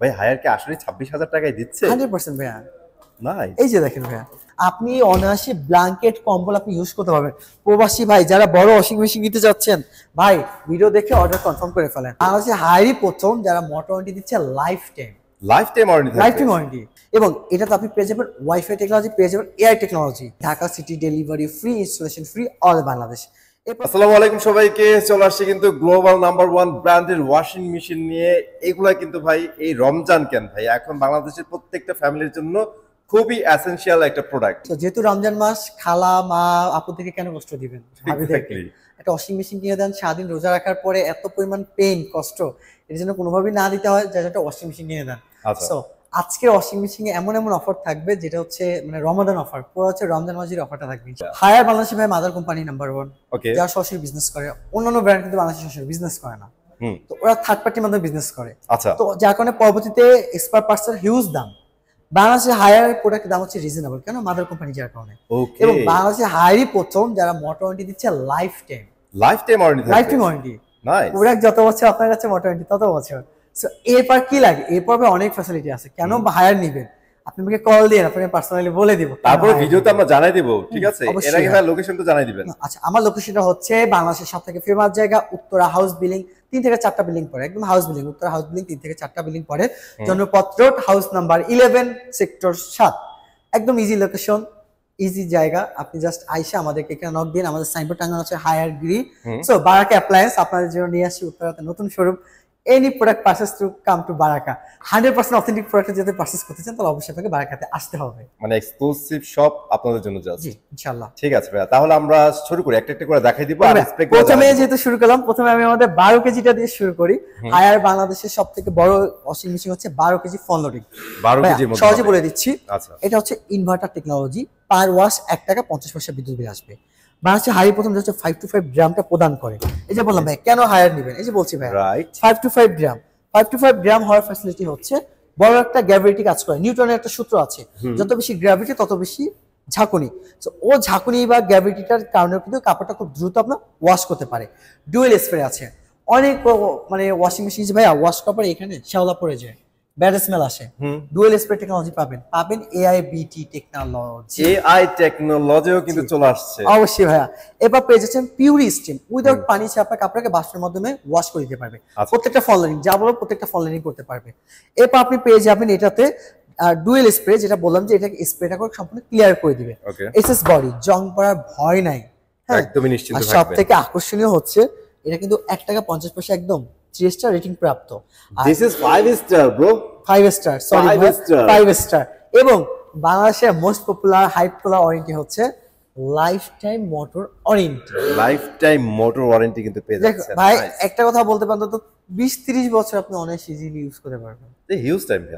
ভাই হায়ার কি আসলে 26,000 টাকায় দিচ্ছে? 100% ভাইয়া। নাইস। এই যে দেখেন ভাইয়া, আপনি অনায়াসে ব্ল্যাঙ্কেট কম্বল আপনি ইউজ করতে পারবেন। প্রবাসী ভাই যারা বড় ওয়াশিং মেশিন কিনতে যাচ্ছেন, ভাই ভিডিও দেখে অর্ডার কনফার্ম করে ফেলেন। আর হচ্ছে হায়ারই প্রথম যারা মোটর ওয়ারেন্টি দিচ্ছে life time. Life time warranty life থাকবে। টাইম ওয়ারেন্টি, এবং এটাতে আপনি পেয়ে যাবেন ওয়াইফাই টেকনোলজি, পেয়ে যাবেন AI technology, Dhaka city delivery free, installation free, all Bangladesh. আসসালামু আলাইকুম সবাইকে, চলে আসছে কিন্তু গ্লোবাল নাম্বার 1 ব্র্যান্ডের ওয়াশিং মেশিন নিয়ে। এগুলা কিন্তু ভাই এই রমজান কেন ভাই, এখন বাংলাদেশের প্রত্যেকটা ফ্যামিলির জন্য খুবই এসেনশিয়াল একটা প্রোডাক্ট। তো যেহেতু রমজান মাস, খালা মা আপু থেকে কেন কষ্ট দিবেন ভাবিদেরকে? একটা ওয়াশিং মেশিন কিনে দেন, সারাদিন রোজা রাখার পরে এত পরিমাণ পেইন কষ্ট, এর জন্য কোনোভাবেই না দিতে হয়, যার একটা ওয়াশিং মেশিন কিনে দেন। সো আজকের ওয়াশিং মেশিনে এমন এমন অফার থাকবে যেটা হচ্ছে মানে রমাদান অফার, পুরো হচ্ছে রমজান মাসের অফারটা থাকবে। হায়ার বাংলাদেশে ভাই মাদার কোম্পানি নাম্বার 1, যারা সরাসরি বিজনেস করে। অন্যান্য ব্র্যান্ড কিন্তু বাংলাদেশে সরাসরি বিজনেস করে না, তো ওরা থার্ড পার্টির মাধ্যমে বিজনেস করে। তো যার কারণে পরবর্তীতে এক্সপার্ট পার্টসের হিউজ দাম। বাংলাদেশে হায়ার প্রোডাক্টের দাম হচ্ছে রিজনেবল, কেন? মাদার কোম্পানি যার কারণে। এবং বাংলাদেশে হায়ারই প্রথম যারা মোটর ওয়ারেন্টি দিচ্ছে life time. Life time warranty, product যত বছর আপনার কাছে মোটর ওয়ারেন্টি তত বছর। সো এরপর কি লাগে? এরপর অনেক ফ্যাসিলিটি আছে। কেন হায়ার নিবেন? আপনি আমাকে কল দিন, আপনাকে পার্সোনালি বলে দিব, তারপরে ভিডিওতে আমরা জানাই দিব, ঠিক আছে? এর আগে ভাই লোকেশনটা জানাই দিবেন। আচ্ছা, আমার লোকেশনটা হচ্ছে বাংলাদেশের সবথেকে ফেমাস জায়গা উত্তরা হাউস বিল্ডিং, 3 থেকে 4টা বিল্ডিং পরে, একদম house building, Uttara house building 3 থেকে 4টা বিল্ডিং পরে, জনপথ রোড, হাউস নাম্বার 11, সেক্টর 7। একদম ইজি লোকেশন, ইজি জায়গা। আপনি জাস্ট আইসা আমাদেরকে এখানে নক দিন। আমাদের সাইনবোর্ড টাঙানো আছে Haier Gree. So Baraka appliance আপনাদের জন্য নিয়ে আসি উত্তরাতে নতুন showroom. Any product purchase to come to Baraka. 100% authentic product যদি পারচেজ করতে চান তাহলে অবশ্যই আপনাকে বারাকাতে আসতে হবে। মানে এক্সক্লুসিভ শপ আপনাদের জন্য জাস্ট। জি ইনশাআল্লাহ। ঠিক আছে ভাই, তাহলে আমরা শুরু করি, একটা একটা করে দেখাই দিব। আর প্রথমে যেহেতু শুরু করলাম, প্রথমে আমি আমাদের 12 কেজিটা দিয়ে শুরু করি। হায়ার বাংলাদেশের সবথেকে বড় ওয়াশিং মেশিন হচ্ছে 12 কেজি ফল লোডিং। 12 কেজির মধ্যে সহজে বলে দিচ্ছি। আচ্ছা, এটা হচ্ছে ইনভার্টার টেকনোলজি, পার ওয়াশ 1 টাকা 50 পয়সা বিদ্যুৎ বিল আসবে। বাংলাদেশে হাই প্রথম হচ্ছে 5 to 5 গ্রামটা প্রদান করে। এই যে বললাম ভাই কেন হায়ার নেবেন, এই যে বলছি ভাই 5 to 5 গ্রাম। 5 to 5 গ্রাম হওয়ার ফ্যাসিলিটি হচ্ছে বড় একটা গ্র্যাভিটি কাজ করে। নিউটনের একটা সূত্র আছে, যত বেশি গ্র্যাভিটি তত বেশি ঝাঁকুনি। ও ঝাঁকুনি বা গ্র্যাভিটিটার কারণে কিন্তু কাপড়টা খুব দ্রুত আপনার ওয়াশ করতে পারে। ডুয়েল স্প্রে আছে। অনেক মানে ওয়াশিং মেশিন ভাই ওয়াশ করার পরে এখানে শ্যাওলা পড়ে যায়, ব্যাড স্মেল আসে। ডুয়েল স্প্রে টেকনোলজি পাবেন এআইবিটি টেকনোলজি। এআই টেকনোলজিও কিন্তু চলে আসছে অবশ্যই ভাইয়া। এবার পেয়ে যাচ্ছেন পিউরি স্টিম, উইদাউট পানি ছাড়া আপনার কাপড়কে বাষ্পের মাধ্যমে ওয়াশ করে দিতে পারবে। প্রত্যেকটা ফল লাইনিং যা বলবো প্রত্যেকটা ফল লাইনিং করতে পারবে। এরপর আপনি পেয়ে যাবেন এটাতে ডুয়েল স্প্রে, যেটা বললাম যে এটাকে স্প্রেটা করে সম্পূর্ণ ক্লিয়ার করে দিবে। এসএস বডি, জং পড়ার ভয় নাই, একদমই নিশ্চিন্ত থাকবেন। আর সবথেকে আকর্ষণীয় হচ্ছে এটা কিন্তু 1 টাকা 50 পয়সা একদম 3 স্টার রেটিং প্রাপ্ত। This is 5 star bro, 5 star, sorry 5 star. এবং বাংলাদেশের মোস্ট পপুলার হাইপ তোলা ওয়ারেন্টি হচ্ছে life time motor warranty. Life time motor warranty কিন্তু পেয়ে যাচ্ছেন ভাই। একটা কথা বলতে পারেন তো 20-30 বছর আপনি অনেক ইজিলি ইউজ করতে পারবেন। এই হিউজ টাইম ভাই,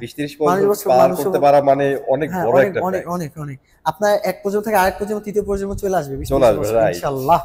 20-30 বছর পার করতে পারা মানে অনেক বড় একটা অনেক অনেক অনেক। আপনার এক প্রজন্ম থেকে আরেক প্রজন্ম, তৃতীয় প্রজন্ম চলে আসবে ইনশাআল্লাহ।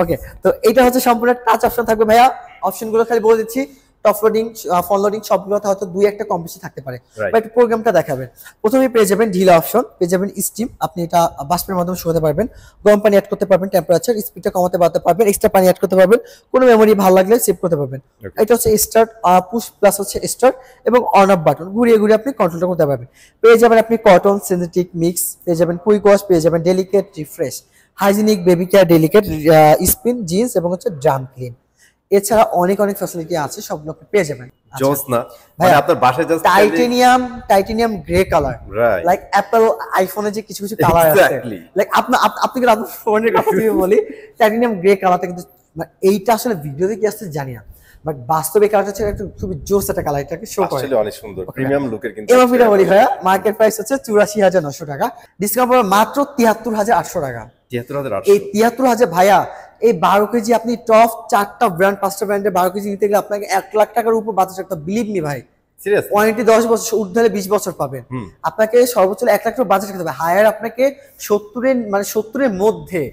ওকে, তো এটা হচ্ছে সম্পূর্ণ টাচ অপশন থাকবে ভাইয়া। অপশনগুলো খালি বলে দিচ্ছি, টপ লোডিং, ফল লোডিং সবগুলোতে হয়তো 2-1টা কম বেশি থাকতে পারে, বাট প্রোগ্রামটা দেখাবেন। প্রথমে পেয়ে যাবেন ঢিলা অপশন, পেয়ে যাবেন স্টিম, আপনি এটা বাষ্পের মাধ্যমে শুকাতে পারবেন। গরম পানি অ্যাড করতে পারবেন, টেম্পারেচার স্পিডটা কমাতে বাড়াতে পারবেন, এক্সট্রা পানি অ্যাড করতে পারবেন, কোনো মেমোরি ভালো লাগলে সেভ করতে পারবেন। এটা হচ্ছে স্টার্ট, পুশ প্লাস হচ্ছে স্টার্ট, এবং অন অফ বাটন ঘুরিয়ে ঘুরিয়ে আপনি কন্ট্রোলটা করতে পারবেন। পেয়ে যাবেন আপনি কটন, সিনথেটিক মিক্স, পেয়ে যাবেন কুইক ওয়াশ, পেয়ে যাবেন delicate refresh, hygienic baby care, delicate spin, jeans এবং হচ্ছে ড্রাম ক্লিন। এছাড়া অনেক অনেক ফ্যাসিলিটি আছে, সবগুলো আপনি পেয়ে যাবেন। জোস না মানে আপনার বাসায় just titanium grey colour, like Apple আইফোনে যে কিছু কিছু কালার আছে, লাইক আপনি কি আপনার ফোনের কথা দিয়ে বলি, টাইটেনিয়াম গ্রে কালারটা কিন্তু এইটা আসলে ভিডিওতে কি আসছে জানি না, বাট বাস্তবে কালারটা হচ্ছে একটা খুবই জোস একটা কালার, এটাকে শো করে আসলে অনেক সুন্দর প্রিমিয়াম লুকের। কিন্তু এমআরপিটা বলি ভাইয়া, মার্কেট প্রাইস হচ্ছে 84,900 টাকা, ডিসকাউন্ট পড়বে মাত্র 73,800 টাকা। 73,800, এই 73,000 ভাইয়া, এই 12 কেজি আপনি টপ 4টা ব্র্যান্ড 5টা ব্র্যান্ডের 12 কেজি নিতে গেলে আপনাকে 1 লাখ টাকার উপর বাজেট রাখতে, বিলিভ মি ভাই। সিরিয়াস ওয়ারেন্টি 10 বছর, ঊর্ধ্বে 20 বছর পাবেন। আপনাকে সর্বোচ্চ 1 লাখ টাকা বাজেট রাখতে হবে। হায়ার আপনাকে 70-এর মধ্যে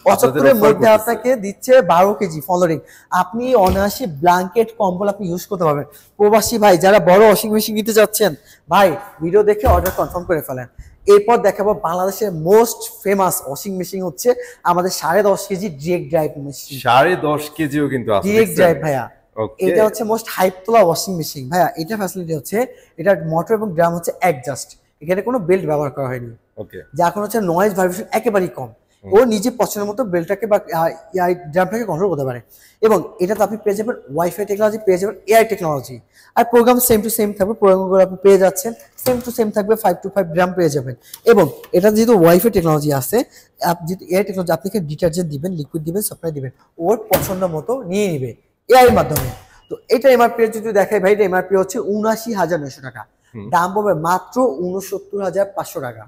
75-এর মধ্যে আপনাকে দিচ্ছে 12 কেজি ফলোরিং। আপনি অনায়াসে ব্ল্যাঙ্কেট কম্বল আপনি ইউজ করতে পারবেন। প্রবাসী ভাই যারা বড় ওয়াশিং মেশিন নিতে যাচ্ছেন, ভাই ভিডিও দেখে অর্ডার কনফার্ম করে ফেলেন। এরপর দেখাবো বাংলাদেশের মোস্ট ফেমাস ওয়াশিং মেশিন হচ্ছে আমাদের 10.5 কেজি ডিরেক্ট ড্রাইভ মেশিন। 10.5 কেজিও কিন্তু আছে ডিরেক্ট ড্রাইভ ভাইয়া। ওকে এটা হচ্ছে মোস্ট হাইপ তোলা ওয়াশিং মেশিন ভাইয়া। এটা ফ্যাসিলিটি হচ্ছে এটার মোটর এবং ড্রাম হচ্ছে অ্যাডজাস্ট, এখানে কোনো বেল্ট ব্যবহার করা হয়নি, ওকে যার কারণে হচ্ছে নয়েজ ভাইব্রেশন একেবারেই কম। ও নিজে পছন্দের মতো বেল্টটাকে বা ড্রামটাকে কন্ট্রোল করতে পারে। এবং এটাতে আপনি পেয়ে যাবেন ওয়াইফাই টেকনোলজি, পেয়ে যাবেন এআই টেকনোলজি, আর প্রোগ্রাম সেম টু সেম থাকবে, প্রোগ্রামগুলো আপনি পেয়ে যাচ্ছেন সেম টু সেম থাকবে, 5 to 5 গ্রাম পেয়ে যাবেন। এবং এটা যেহেতু ওয়াইফাই টেকনোলজি আছে, আপনি যেহেতু এআই টেকনোলজি, আপনি ডিটারজেন্ট দিবেন, লিকুইড দিবেন, সাপ্লাই দিবেন, ওর পছন্দ মতো নিয়ে নিবে এআই এর মাধ্যমে। তো এটা এমআরপি যদি দেখাই ভাই, এটা এমআরপি হচ্ছে ৭৯,৯০০ টাকা, দাম পাবে মাত্র ৬৯,৫০০ টাকা।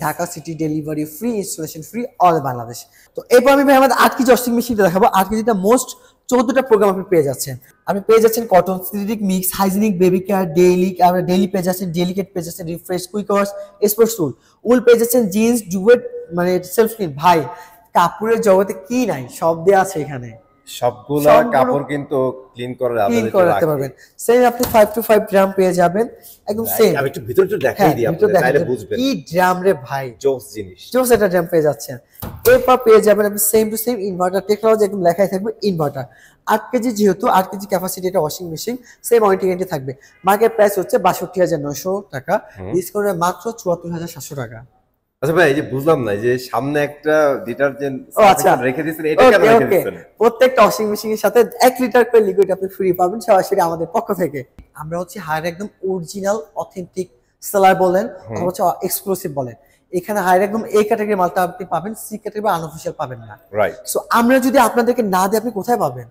Dhaka city delivery free, installation free, all Bangladesh. তো এরপর আমি ভাই আমাদের 8 কেজি ওয়াশিং মেশিনটা দেখাবো। 8 কেজিটা মোস্ট 14টা প্রোগ্রাম আপনি পেয়ে যাচ্ছেন। আপনি পেয়ে যাচ্ছেন cotton, synthetic mix, hygienic, baby care, daily, আমরা ডেইলি পেয়ে যাচ্ছেন, ডেলিকেট পেয়ে যাচ্ছেন, রিফ্রেশ, কুইক ওয়াশ, স্পোর্টস টুল, উল পেয়ে যাচ্ছেন, জিন্স, জুয়েট, মানে সেলফ ক্লিন। ভাই কাপড়ের জগতে কি নাই, সব দেয়া আছে এখানে, সবগুলা কাপড় কিন্তু ক্লিন করতে পারবেন। সেম আপনি 5 to 5 গ্রাম পেয়ে যাবেন, একদম সেম। আমি একটু ভিতরে একটু দেখাই দিই আপনাদের, তাহলে বুঝবেন কি ড্রাম রে ভাই, জোস জিনিস, জোস একটা ড্রাম পেয়ে যাচ্ছেন। এরপর পেয়ে যাবেন আপনি same to same inverter technology, একদম লেখাই থাকবে ইনভার্টার। 8 কেজি, যেহেতু 8 কেজি ক্যাপাসিটি এটা washing machine, same warranty guarantee থাকবে। মার্কেট প্রাইস হচ্ছে ৬২,৯০০ টাকা, ডিসকাউন্টে মাত্র ৭৪,৭০০ টাকা। আচ্ছা ভাই, এই যে বুঝলাম না যে সামনে একটা ডিটারজেন্ট রেখে দিয়েছেন, এটা কেন রেখে দিয়েছেন? প্রত্যেকটা ওয়াশিং মেশিনের সাথে 1 লিটার করে লিকুইড আপনি ফ্রি পাবেন সরাসরি আমাদের পক্ষ থেকে। আমরা হচ্ছে হায়ার একদম অরিজিনাল অথেন্টিক সেলার বলেন অথবা হচ্ছে এক্সক্লুসিভ বলেন, এখানে হায়ার একদম এই ক্যাটাগরির মালটা আপনি পাবেন, সি ক্যাটাগরি বা আনঅফিশিয়াল পাবেন না। রাইট। সো আমরা যদি আপনাদেরকে না দিই আপনি কোথায় পাবেন?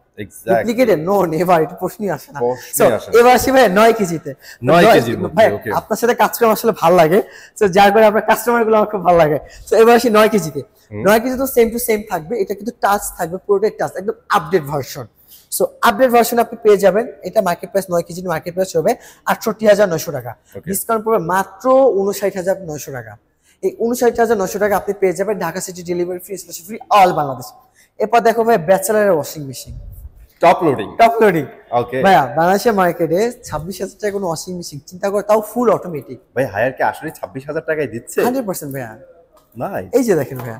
ডুপ্লিকেটেড নো নেভার, এটা প্রশ্নই আসে না। সো এবার আসি ভাই 9 কেজিতে। 9 কেজি ভাই আপনার সাথে কাজ করে আসলে ভালো লাগে, সো যার কারণে আপনার কাস্টমার গুলো আমার খুব ভালো লাগে। সো এবার আসি 9 কেজিতে। 9 কেজি তো সেম টু সেম থাকবে, এটা কিন্তু টাচ থাকবে, পুরোটাই টাচ, একদম update version. So update version আপনি পেয়ে যাবেন। এটা market price 9 KG market price হবে ৬৮,৯০০ টাকা, ডিসকাউন্ট পড়বে মাত্র ৫৯,৯০০ টাকা। এই ৫৯,৯০০ টাকা আপনি পেয়ে যাবেন Dhaka city delivery free, installation free, all Bangladesh. এরপর দেখো ভাই ব্যাচেলারের ওয়াশিং মেশিন, টপ লোডিং। ওকে ভাইয়া, বাংলাদেশের মার্কেটে ২৬,০০০ টাকা কোনো ওয়াশিং মেশিন চিন্তা করে, তাও ফুল অটোমেটিক। ভাই হায়ার কি আসলে ২৬,০০০ টাকায় দিচ্ছে? 100% ভাইয়া। নাইস। এই যে দেখেন ভাইয়া,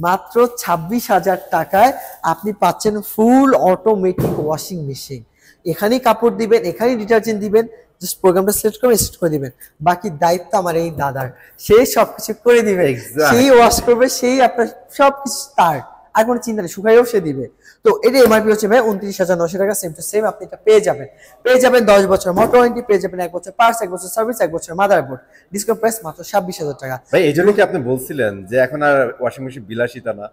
মাত্র ২৬,০০০ টাকায় আপনি পাচ্ছেন ফুল অটোমেটিক ওয়াশিং মেশিন। এখানেই কাপড় দিবেন, এখানেই ডিটারজেন্ট দিবেন, জাস্ট প্রোগ্রামটা সিলেক্ট করে সেট করে দিবেন। বাকি দায়িত্ব আমার এই দাদার, সেই সবকিছু করে দিবে, সেই ওয়াশ করবে, সেই আপনার সবকিছু তার, আর কোনো চিন্তা নেই, শুকাইও সে দিবে। তো এটা এমআরপি হচ্ছে ভাই ২৯,৯০০ টাকা, সেম টু সেম আপনি এটা পেয়ে যাবেন। 10 বছর মোটর ওয়ারেন্টি, পেয়ে যাবেন 1 বছর পার্টস, 1 বছর সার্ভিস, 1 বছর মাদারবোর্ড। ডিসকাউন্ট প্রাইস মাত্র ২৬,০০০ টাকা। ভাই এই জন্য কি আপনি বলছিলেন যে এখন আর ওয়াশিং মেশিন বিলাসিতা না?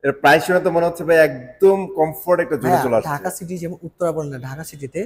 এর প্রাইস শুনে তো মনে হচ্ছে ভাই একদম কমফোর্ট একটা জোনে চলে আসছে। ঢাকা সিটি যেমন উত্তরা বলেন না, ঢাকা সিটিতে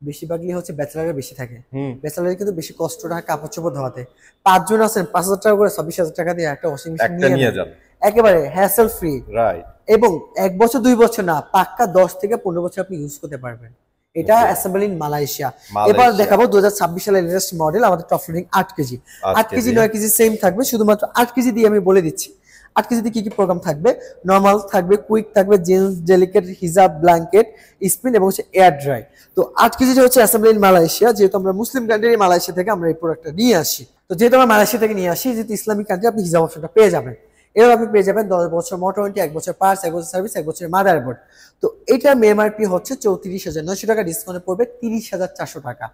বেশিরভাগই হচ্ছে ব্যাচেলারের বেশি থাকে, ব্যাচেলারের কিন্তু বেশি কষ্ট টাকা কাপড় চোপড় ধোয়াতে। ৫ জন আছেন, ৫,০০০ টাকা করে ২৬,০০০ টাকা দিয়ে একটা ওয়াশিং মেশিন নিয়ে যান, একেবারে হ্যাসেল ফ্রি। রাইট। এবং ১ বছর 2 বছর না, পাক্কা ১০ থেকে ১৫ বছর আপনি ইউজ করতে পারবেন। এটা অ্যাসেম্বল ইন মালয়েশিয়া। এবার দেখাবো 2026 সালের লেটেস্ট মডেল, আমাদের top loading ৮ KG. ৮ KG 9 KG same থাকবে, শুধুমাত্র 8 কেজি দিয়ে আমি বলে দিচ্ছি 8 কেজিতে কি কি প্রোগ্রাম থাকবে। নরমাল থাকবে, কুইক থাকবে, জিন্স, ডেলিকেট, হিজাব, ব্ল্যাঙ্কেট, স্পিন এবং হচ্ছে এয়ার ড্রাই। তো 8 কেজিটা হচ্ছে অ্যাসেম্বল ইন মালয়েশিয়া, যেহেতু আমরা মুসলিম কান্ট্রি, মালয়েশিয়া থেকে আমরা এই প্রোডাক্টটা নিয়ে আসি। তো যেহেতু আমরা মালয়েশিয়া থেকে নিয়ে আসি, যেহেতু ইসলামিক কান্ট্রি, আপনি হিজাব অপশনটা পেয়ে যাবেন। এবার আপনি পেয়ে যাবেন 10 বছর মোটর ওয়ারেন্টি, 1 বছর পার্টস, 1 বছর সার্ভিস, 1 বছর মাদারবোর্ড। তো এটার এমআরপি হচ্ছে ৩৪,৯০০ টাকা, ডিসকাউন্টে পড়বে ৩০,৪০০ টাকা।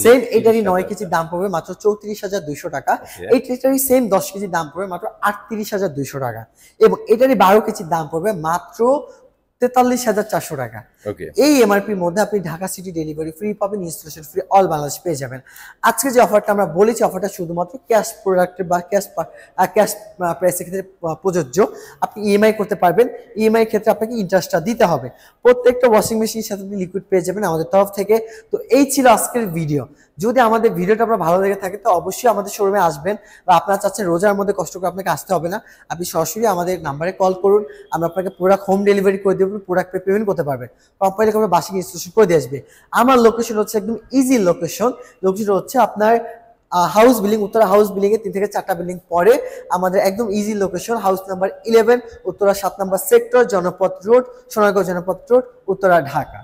সেম এটারই 9 কেজি দাম পড়বে মাত্র ৩৪,২০০ টাকা। এইটারই সেম 10 কেজি দাম পড়বে মাত্র ৩৮,২০০ টাকা। এবং এটারই 12 কেজি দাম পড়বে মাত্র ৪৩,৪০০ টাকা। এই এমআরপির মধ্যে আপনি ঢাকা সিটি ডেলিভারি ফ্রি পাবেন, ইনস্টলেশন ফ্রি, অল বাংলাদেশ পেয়ে যাবেন। আজকে যে অফারটা আমরা বলেছি, অফারটা শুধুমাত্র ক্যাশ প্রোডাক্টের বা ক্যাশ প্রাইসের ক্ষেত্রে প্রযোজ্য। আপনি ইএমআই করতে পারবেন, ইএমআই ক্ষেত্রে আপনাকে ইন্টারেস্টটা দিতে হবে। প্রত্যেকটা ওয়াশিং মেশিনের সাথে আপনি লিকুইড পেয়ে যাবেন আমাদের তরফ থেকে। তো এই ছিল আজকের ভিডিও। যদি আমাদের ভিডিওটা আপনার ভালো লেগে থাকে তো অবশ্যই আমাদের শোরুমে আসবেন, বা আপনারা চাচ্ছেন রোজার মধ্যে কষ্ট করে আপনাকে আসতে হবে না, আপনি সরাসরি আমাদের নাম্বারে কল করুন, আমরা আপনাকে প্রোডাক্ট হোম ডেলিভারি করে দেবো, প্রোডাক্ট পেমেন্ট করতে পারবেন, কোম্পানি থেকে আমরা বাসিক ইনস্টলেশন করে দিয়ে আসবে। আমার লোকেশন হচ্ছে একদম ইজি লোকেশন হচ্ছে আপনার house building, Uttara house building এর 3 থেকে 4টা বিল্ডিং পরে আমাদের একদম easy location, house number 11, Uttara 7 নম্বর sector, Janapath road, Sonargaon Janapath road, Uttara, Dhaka.